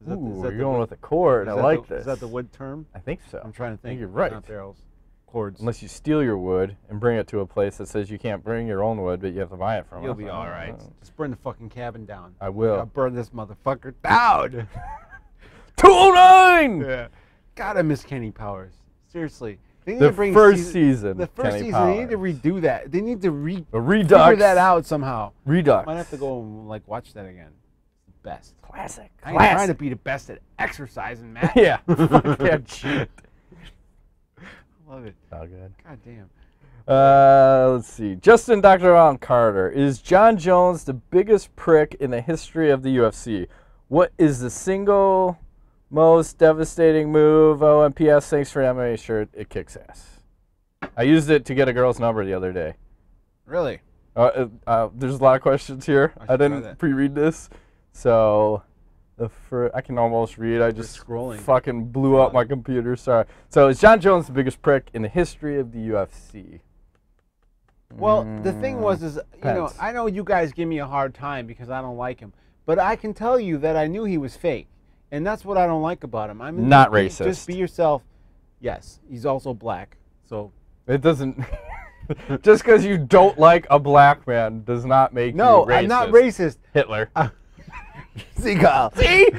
Is Ooh, that you're going with a cord. I like this. Is that the wood term? I think so. I'm trying to think. I think you're right. Not barrels. Cords. Unless you steal your wood and bring it to a place that says you can't bring your own wood, but you have to buy it from You'll us. be all right. Just burn the fucking cabin down. I will. I'll burn this motherfucker down. 209! Yeah. God, I miss Kenny Powers. Seriously. They need The to bring first season. The first Kenny season, Powers. they need to redo that. They need to Redux. figure that out somehow. Redux. Might have to go and watch that again. It's the best. Classic. I ain't trying to be the best at exercising, Matt. Yeah. Fuck that shit. Love it. All good. God damn. Let's see. Justin Dr. Alan Carter. Is John Jones the biggest prick in the history of the UFC? What is the single most devastating move? Oh, and P.S. Thanks for the MMA shirt. It kicks ass. I used it to get a girl's number the other day. Really? There's a lot of questions here. I try didn't that. pre-read this, so I can almost read. I just scrolling. fucking blew up my computer. Sorry. So is John Jones the biggest prick in the history of the UFC? Well, the thing was, you know, Depends. I know you guys give me a hard time because I don't like him, but I can tell you that I knew he was fake, and that's what I don't like about him. I mean, Not just racist. be yourself. Yes, he's also black, so It doesn't. Just because you don't like a black man does not make you racist. I'm not racist. Hitler. See, Kyle. See?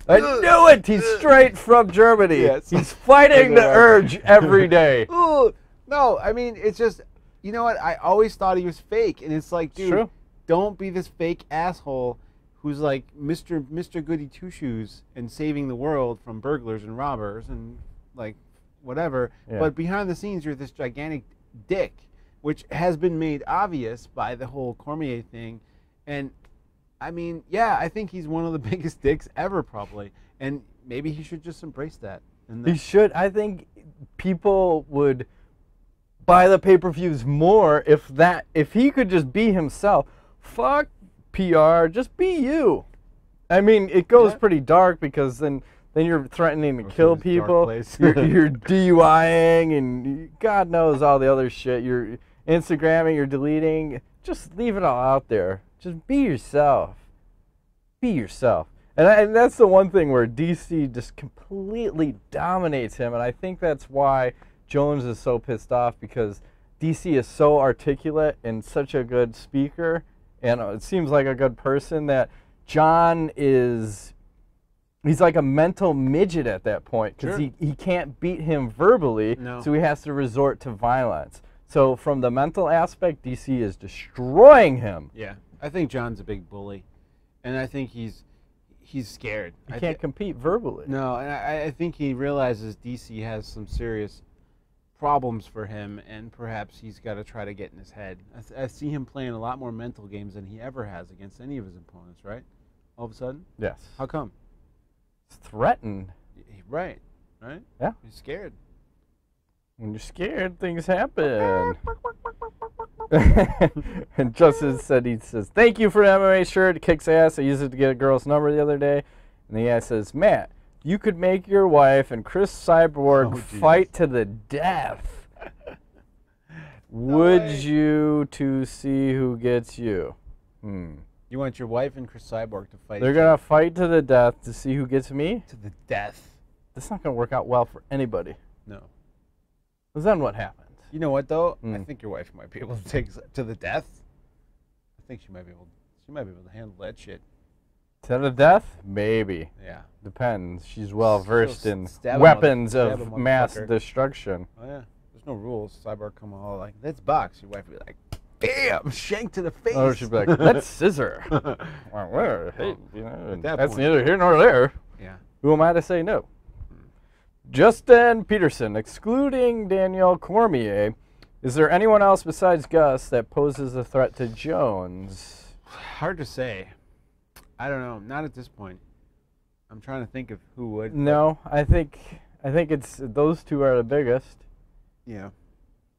I knew it. He's straight from Germany. Yes. He's fighting the urge every day. Ooh, no, I mean, it's just, you know what? I always thought he was fake, and it's like, dude, True. don't be this fake asshole who's like Mr. Goody Two Shoes and saving the world from burglars and robbers and like whatever. Yeah. But behind the scenes, you're this gigantic dick, which has been made obvious by the whole Cormier thing. And I mean, yeah, I think he's one of the biggest dicks ever, probably. And maybe he should just embrace that. And He should. I think people would buy the pay-per-views more if he could just be himself. Fuck PR, just be you. I mean, it goes pretty dark because then you're threatening to kill this dark people. place. You're DUIing and God knows all the other shit. You're Instagramming, you're deleting. Just leave it all out there. Just be yourself. Be yourself. And that's the one thing where DC just completely dominates him. And I think that's why Jones is so pissed off, because DC is so articulate and such a good speaker. And it seems like a good person that John is... He's like a mental midget at that point because he can't beat him verbally, No. so he has to resort to violence. So from the mental aspect, DC is destroying him. Yeah, I think John's a big bully, and I think he's scared. He can't compete verbally. No, and I think he realizes DC has some serious problems for him, and perhaps he's got to try to get in his head. I see him playing a lot more mental games than he ever has against any of his opponents, right? All of a sudden? Yes. How come? It's threatened. Right. Yeah. He's scared. When you're scared, things happen. And Justin said, he says, thank you for the MMA shirt. It kicks ass. I used it to get a girl's number the other day. And the guy says, Matt, you could make your wife and Chris Cyborg fight to the death. Would you to see who gets you? You want your wife and Chris Cyborg to fight? They're going to fight to the death to see who gets me? To the death. That's not going to work out well for anybody. No. Because then what happens? You know what, though? I think your wife might be able to take to the death. I think she might be able to handle that shit. To the death? Maybe. Yeah. Depends. She's well versed in weapons of mass destruction. Oh, yeah. There's no rules. Cyborg come all like, let's box. Your wife would be like, bam, shank to the face. Oh, she'd be like, let's scissor. Well, hey, you know, that's point. neither here nor there. Yeah. Who am I to say no? Justin Peterson, excluding Daniel Cormier, is there anyone else besides Gus that poses a threat to Jones? Hard to say. I don't know. Not at this point. I'm trying to think of who would. No, I think it's those two are the biggest. Yeah.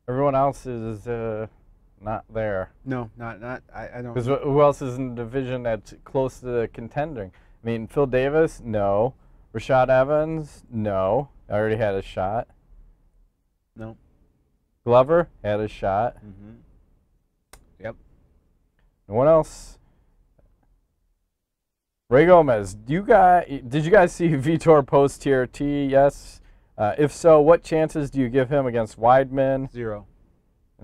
Everyone else is not there. No, not. I don't. Because who else is in the division that's close to contending? I mean, Phil Davis, no. Rashad Evans, no. I already had a shot. No. Glover had a shot. Yep. No one else. Ray Gomez, did you guys see Vitor post TRT? Yes. If so, what chances do you give him against Weidman? 0.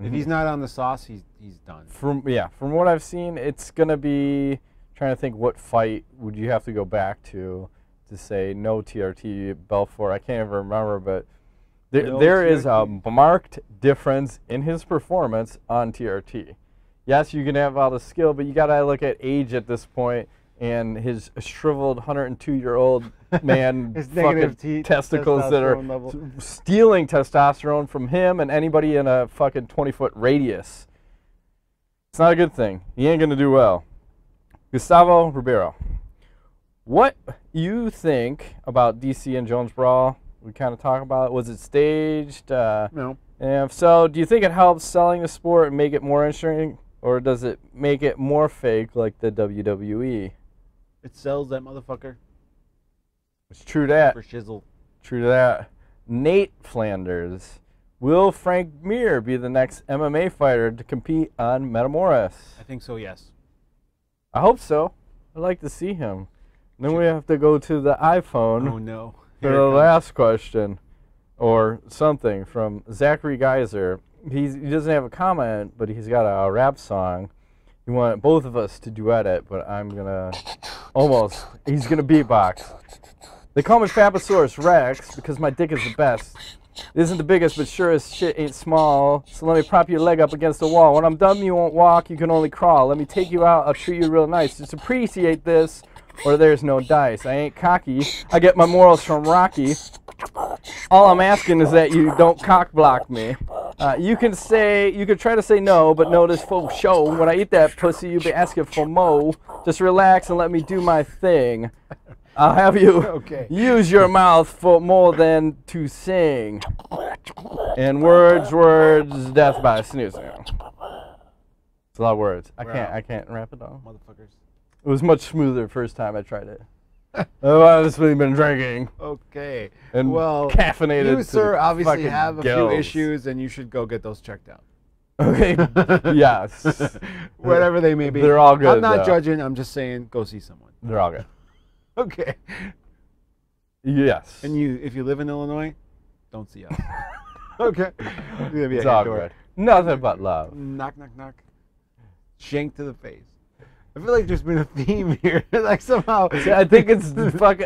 If he's not on the sauce, he's done. From what I've seen, it's gonna be trying to think what fight would you have to go back to say no TRT Belfort. I can't even remember, but there is a marked difference in his performance on TRT. Yes, you can have all the skill, but you gotta look at age at this point and his shriveled 102-year-old man his fucking testicles that are stealing testosterone from him and anybody in a fucking 20-foot radius. It's not a good thing. He ain't gonna do well. Gustavo Ribeiro, what you think about DC and Jones brawl? We kind of talk about it. Was it staged? No. And if so, do you think it helps selling the sport and make it more interesting, or does it make it more fake like the WWE? It sells that motherfucker. It's true that. For shizzle. True to that. Nate Flanders. Will Frank Mir be the next MMA fighter to compete on Metamoris? I think so, yes. I hope so. I'd like to see him. Then we have to go to the iPhone. Oh, no. For the last question, or something from Zachary Geyser. He doesn't have a comment, but he's got a rap song. He wanted both of us to duet it, but I'm gonna he's gonna beatbox. They call me Fabosaurus Rex because my dick is the best. It isn't the biggest, but sure as shit ain't small. So let me prop your leg up against the wall. When I'm done, you won't walk, you can only crawl. Let me take you out, I'll treat you real nice. Just appreciate this, or there's no dice. I ain't cocky. I get my morals from Rocky. All I'm asking is that you don't cock block me. You could try to say no, but notice for show. When I eat that pussy, you be asking for mo. Just relax and let me do my thing. I'll have you use your mouth for more than to sing. And words, death by snoozing. It's a lot of words. I can't rap it all. Motherfuckers. It was much smoother the first time I tried it. Oh, I've just been drinking. Okay. And well, caffeinated. You, sir, obviously have a gills. few issues, and you should go get those checked out. Okay. Yes. Whatever they may be. They're all good. I'm not judging. I'm just saying, go see someone. They're all good. Okay. Yes. And if you live in Illinois, don't see us. Okay. It's all good. Nothing but love. Knock, knock, knock. Shank to the face. I feel like there's been a theme here. Like somehow. See, I think it's fucking.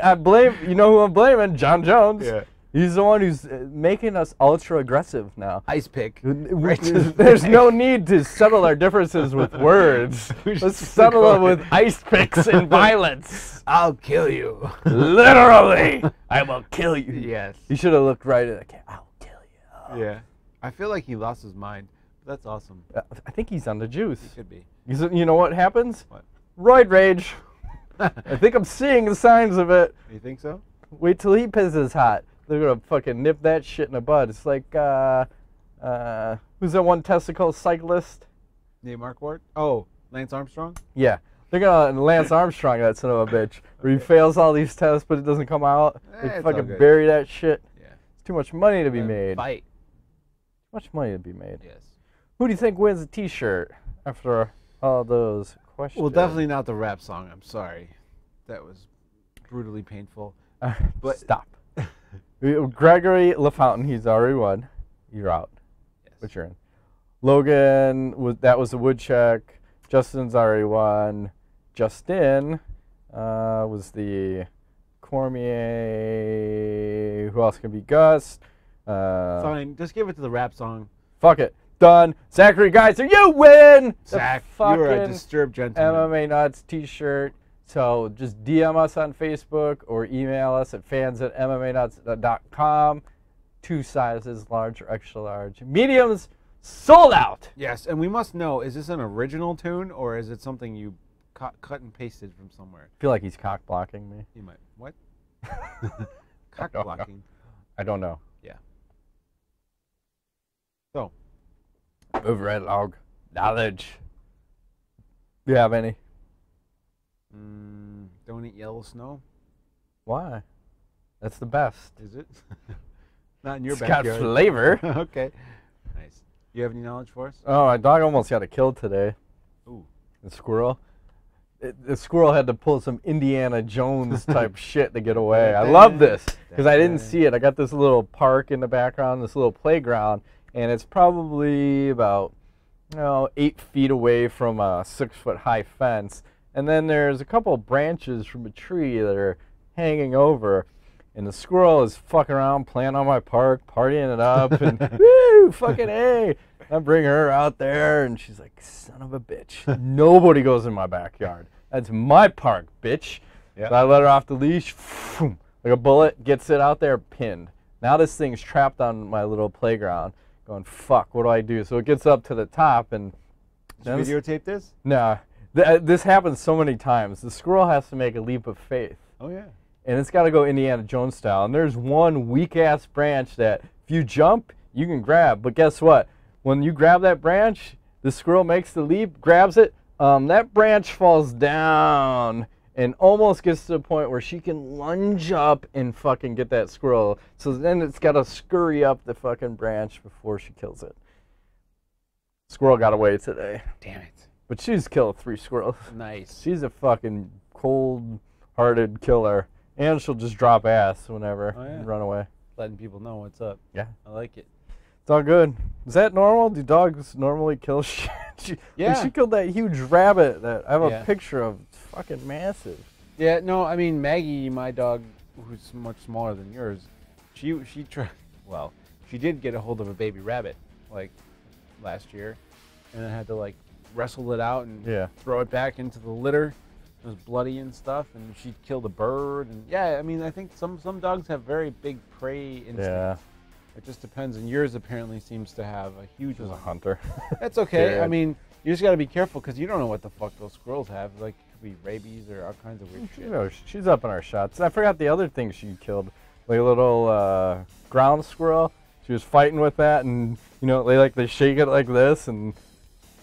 You know who I'm blaming? John Jones. Yeah. He's the one who's making us ultra aggressive now. Ice pick. There's no need to settle our differences with words. Let's settle them with ice picks and violence. I'll kill you. Literally, I will kill you. Yes. You should have looked right at the camera. I'll kill you. Yeah. I feel like he lost his mind. That's awesome. I think he's on the juice. He could be. You know what happens? What? Roid rage. I think I'm seeing the signs of it. You think so? Wait till he pisses hot. They're gonna fucking nip that shit in the bud. It's like, who's that one testicle cyclist? Nate Mark Ward? Oh, Lance Armstrong? Yeah. They're gonna Lance Armstrong that son of a bitch. Where he fails all these tests but it doesn't come out. They fucking bury that shit. Yeah. It's too much money to be made. Fight. Too much money to be made. Yes. Who do you think wins a t-shirt after all those questions? Well, definitely not the rap song. I'm sorry. That was brutally painful. But stop. Gregory LaFountain, he's already won. You're out. Yes. But you're in. Logan, that was a woodchuck. Justin's already won. Justin was the Cormier. Who else can be Gus? Fine, just give it to the rap song. Fuck it. Done. Zachary Geiser, you win! Zach, you're a disturbed gentleman. MMA Nuts t-shirt. So just DM us on Facebook or email us at fans@mmnuts.com. 2 sizes, large or extra large. Mediums sold out. Yes, and we must know, is this an original tune or is it something you cut and pasted from somewhere? I feel like he's cock blocking me. You might. What? Cock blocking. I don't know. Yeah. So. Move red log. Knowledge. Do you have any? Don't eat yellow snow. Why? That's the best. Is it? Not in your it's backyard. It's got flavor. Okay. Nice. You have any knowledge for us? Oh, my dog almost got a kill today. Ooh. The squirrel. The squirrel had to pull some Indiana Jones type shit to get away. I love this because I didn't see it. I got this little park in the background, this little playground, and it's probably about 8 feet away from a 6-foot-high fence. And then there's a couple of branches from a tree that are hanging over. And the squirrel is fucking around, playing on my park, partying it up, and woo, fucking A. I bring her out there, and she's like, son of a bitch. Nobody goes in my backyard. That's my park, bitch. Yep. So I let her off the leash, like a bullet, gets it out there, pinned. Now this thing's trapped on my little playground, going, fuck, what do I do? So it gets up to the top, and... Did you videotape this? Nah. This happens so many times. The squirrel has to make a leap of faith. Oh, yeah. And it's got to go Indiana Jones style. And there's one weak-ass branch that if you jump, you can grab. But guess what? When you grab that branch, the squirrel makes the leap, grabs it. That branch falls down and almost gets to the point where she can lunge up and fucking get that squirrel. So then it's got to scurry up the fucking branch before she kills it. Squirrel got away today. Damn it. But she's killed 3 squirrels. Nice. She's a fucking cold-hearted killer. And she'll just drop ass whenever and run away. Letting people know what's up. Yeah. I like it. It's all good. Is that normal? Do dogs normally kill shit? Yeah. She killed that huge rabbit that I have a picture of. It's fucking massive. Yeah, no, I mean, Maggie, my dog, who's much smaller than yours, she did get a hold of a baby rabbit, like, last year. And then had to, like, wrestle it out and throw it back into the litter. It was bloody and stuff, and she killed a bird. And yeah, I mean, I think some dogs have very big prey instincts. Yeah. It just depends, and yours apparently seems to have a huge one. She's a hunter. That's okay. I mean, you just got to be careful because you don't know what the fuck those squirrels have. Like, it could be rabies or all kinds of weird shit. You know, she's up in our shots. I forgot the other thing she killed, like a little ground squirrel. She was fighting with that, and you know, they shake it like this, and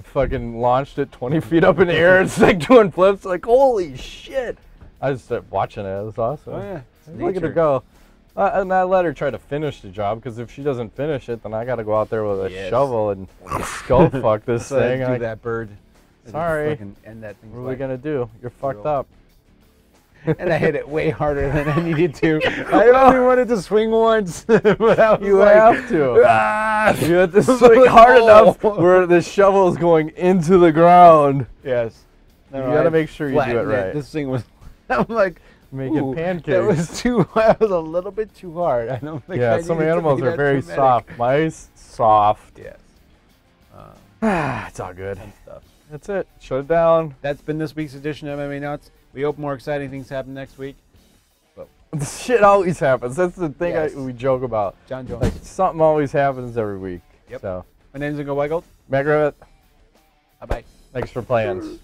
fucking launched it 20 feet up in the air. It's like doing flips. Like, holy shit! I just started watching it. It was awesome. Oh yeah, look at her go. And I let her try to finish the job because if she doesn't finish it, then I got to go out there with a shovel and skull fuck this thing. Do that bird. Sorry. End that thing. What are we gonna do? You're fucked up. And I hit it way harder than I needed to. I only wanted to swing once, but I was you have to. You have to swing hard enough where the shovel is going into the ground. Yes. You got to make sure you do it right. This thing was. I'm like, Making pancakes. That was a little bit too hard. I don't think. Yeah, some animals are very soft. Mice, soft. Yes. It's all good. Stuff. That's it. Shut it down. That's been this week's edition of MMA Nuts. We hope more exciting things happen next week. Shit always happens. That's the thing Yes. we joke about. John Jones. Like, something always happens every week. Yep. So. My name's Ingo Weigelt. Megravit, Bye-bye. thanks for playing.